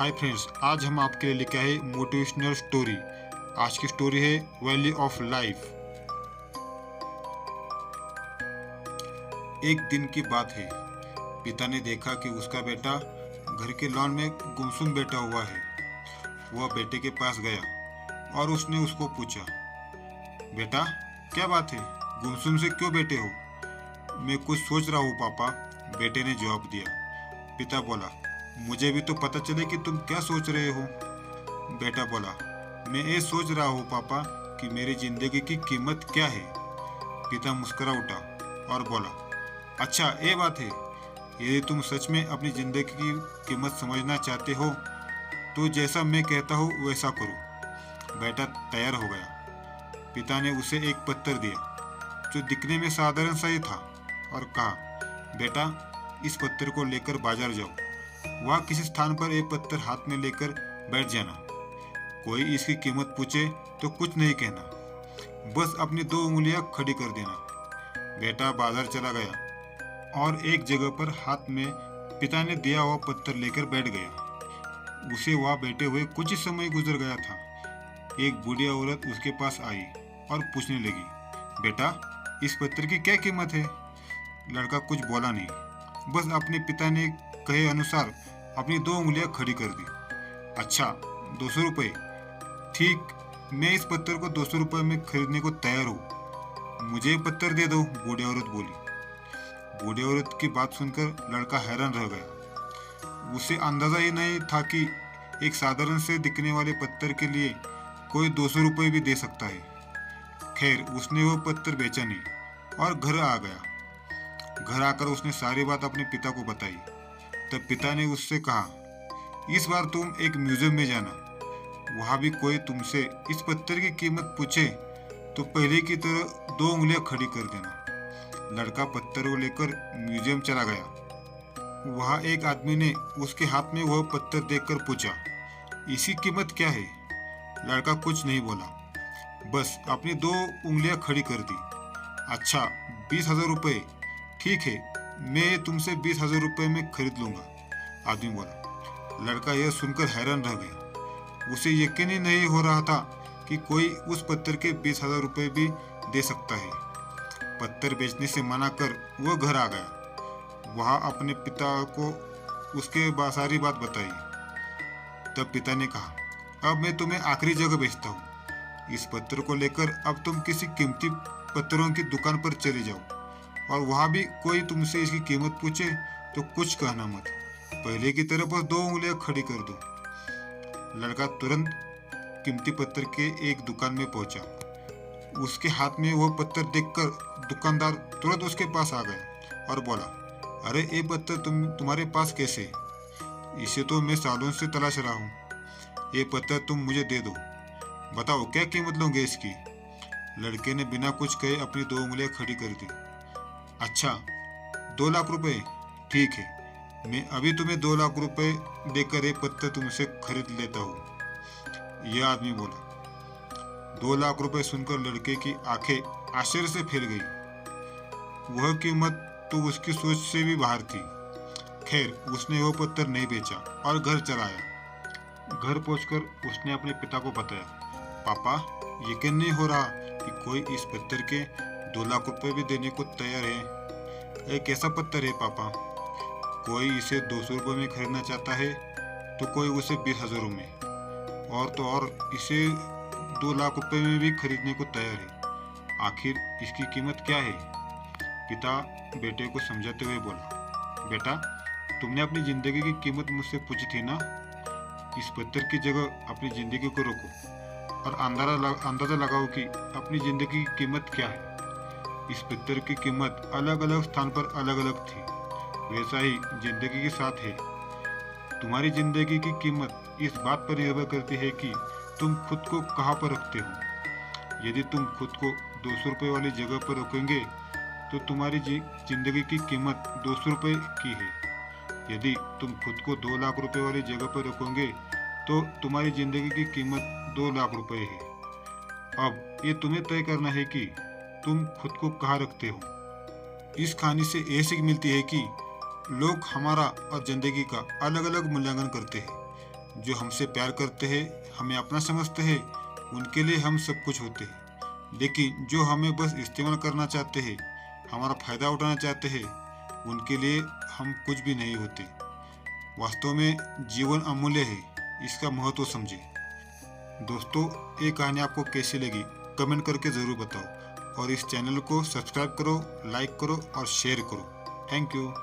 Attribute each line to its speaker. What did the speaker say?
Speaker 1: Hi friends, आज हम आपके लिए लेके आए मोटिवेशनल स्टोरी। आज की स्टोरी है वैल्यू ऑफ लाइफ। एक दिन की बात है। पिता ने देखा कि उसका बेटा घर के लॉन में गुमसुम बैठा हुआ है। वह बेटे के पास गया और उसने उसको पूछा, बेटा क्या बात है, गुमसुम से क्यों बैठे हो? मैं कुछ सोच रहा हूँ पापा, बेटे ने जवाब दिया। पिता बोला, मुझे भी तो पता चले कि तुम क्या सोच रहे हो। बेटा बोला, मैं ये सोच रहा हूँ पापा कि मेरी जिंदगी की कीमत क्या है। पिता मुस्कुरा उठा और बोला, अच्छा ये बात है। यदि तुम सच में अपनी जिंदगी की कीमत समझना चाहते हो तो जैसा मैं कहता हूँ वैसा करो। बेटा तैयार हो गया। पिता ने उसे एक पत्थर दिया जो दिखने में साधारण सा ही था और कहा, बेटा इस पत्थर को लेकर बाजार जाओ। वहाँ किसी स्थान पर एक पत्थर हाथ में लेकर बैठ जाना। कोई इसकी कीमत पूछे तो कुछ नहीं कहना, बस अपनी 2 उंगलियां खड़ी कर देना। बेटा बाजार चला गया और एक जगह पर हाथ में पिता ने दिया हुआ पत्थर लेकर बैठ गया। उसे वहाँ बैठे हुए कुछ ही समय गुजर गया था। एक बूढ़ी औरत उसके पास आई और पूछने लगी, बेटा इस पत्थर की क्या कीमत है? लड़का कुछ बोला नहीं, बस अपने पिता ने कहे अनुसार अपनी 2 उंगलियां खड़ी कर दी। अच्छा 200 रुपये, ठीक, मैं इस पत्थर को 200 रुपये में खरीदने को तैयार हूँ। मुझे पत्थर दे दो, बूढ़ी औरत बोली। बूढ़ी औरत की बात सुनकर लड़का हैरान रह गया। उसे अंदाजा ही नहीं था कि एक साधारण से दिखने वाले पत्थर के लिए कोई 200 रुपये भी दे सकता है। खैर उसने वो पत्थर बेचा नहीं और घर आ गया। घर आकर उसने सारी बात अपने पिता को बताई। तब पिता ने उससे कहा, इस बार तुम एक म्यूजियम में जाना, वहां भी कोई तुमसे इस पत्थर की कीमत पूछे तो पहले की तरह 2 उंगलियां खड़ी कर देना। लड़का पत्थर को लेकर म्यूजियम चला गया। वहां एक आदमी ने उसके हाथ में वह पत्थर देखकर पूछा, इसकी कीमत क्या है? लड़का कुछ नहीं बोला, बस अपनी 2 उंगलियां खड़ी कर दी। अच्छा 20,000 रुपये, ठीक है, मैं तुमसे 20,000 रुपये में खरीद लूंगा, आदमी बोला। लड़का यह सुनकर हैरान रह गया। उसे यकीन ही नहीं हो रहा था कि कोई उस पत्थर के 20,000 रुपये भी दे सकता है। पत्थर बेचने से मना कर वह घर आ गया। वहाँ अपने पिता को उसके सारी बात बताई। तब पिता ने कहा, अब मैं तुम्हें आखिरी जगह भेजता हूँ। इस पत्थर को लेकर अब तुम किसी कीमती पत्थरों की दुकान पर चले जाओ और वहां भी कोई तुमसे इसकी कीमत पूछे तो कुछ कहना मत, पहले की तरह बस 2 उंगलियां खड़ी कर दो। लड़का तुरंत कीमती पत्थर के एक दुकान में पहुंचा। उसके हाथ में वो पत्थर देखकर दुकानदार तुरंत उसके पास आ गया और बोला, अरे ये पत्थर तुम्हारे पास कैसे? इसे तो मैं सालों से तलाश रहा हूँ। ये पत्थर तुम मुझे दे दो, बताओ क्या कीमत लोगे इसकी? लड़के ने बिना कुछ कहे अपनी 2 उंगलियां खड़ी कर दी। अच्छा 2 लाख रुपए, ठीक है, मैं अभी तुम्हें 2 लाख रुपए देकर एक पत्थर तुमसे खरीद लेता हूँ, यह आदमी बोला। 2 लाख रुपए सुनकर लड़के की आंखें आश्चर्य से फैल गई। वह कीमत तो उसकी सोच से भी बाहर थी। खैर उसने वह पत्थर नहीं बेचा और घर चला आया। घर पहुंचकर उसने अपने पिता को बताया, पापा यकीन नहीं हो रहा कि कोई इस पत्थर के 2 लाख रुपए भी देने को तैयार है। एक ऐसा पत्थर है पापा, कोई इसे 200 रुपये में खरीदना चाहता है तो कोई उसे 20,000 में, और तो और इसे 2 लाख रुपए में भी खरीदने को तैयार है। आखिर इसकी कीमत क्या है? पिता बेटे को समझाते हुए बोला, बेटा तुमने अपनी जिंदगी की कीमत मुझसे पूछी थी ना, इस पत्थर की जगह अपनी जिंदगी को रोको और अंदाजा लगाओ कि अपनी जिंदगी की कीमत क्या है। इस पत्थर की कीमत अलग अलग स्थान पर अलग अलग थी, वैसा ही जिंदगी के साथ है। तुम्हारी जिंदगी की कीमत इस बात पर निर्भर करती है कि तुम खुद को कहाँ पर रखते हो। यदि तुम खुद को 200 रुपये वाली जगह पर रखेंगे तो तुम्हारी जिंदगी की कीमत 200 रुपये की है। यदि तुम खुद को 2 लाख रुपए वाली जगह पर रखोगे तो तुम्हारी जिंदगी की कीमत 2 लाख रुपए है। अब ये तुम्हें तय करना है कि तुम खुद को कहाँ रखते हो। इस कहानी से ये सीख मिलती है कि लोग हमारा और जिंदगी का अलग अलग मूल्यांकन करते हैं। जो हमसे प्यार करते हैं, हमें अपना समझते हैं, उनके लिए हम सब कुछ होते हैं। लेकिन जो हमें बस इस्तेमाल करना चाहते हैं, हमारा फायदा उठाना चाहते हैं, उनके लिए हम कुछ भी नहीं होते। वास्तव में जीवन अमूल्य है, इसका महत्व समझे। दोस्तों, ये कहानी आपको कैसी लगी कमेंट करके ज़रूर बताओ और इस चैनल को सब्सक्राइब करो, लाइक करो और शेयर करो। Thank you.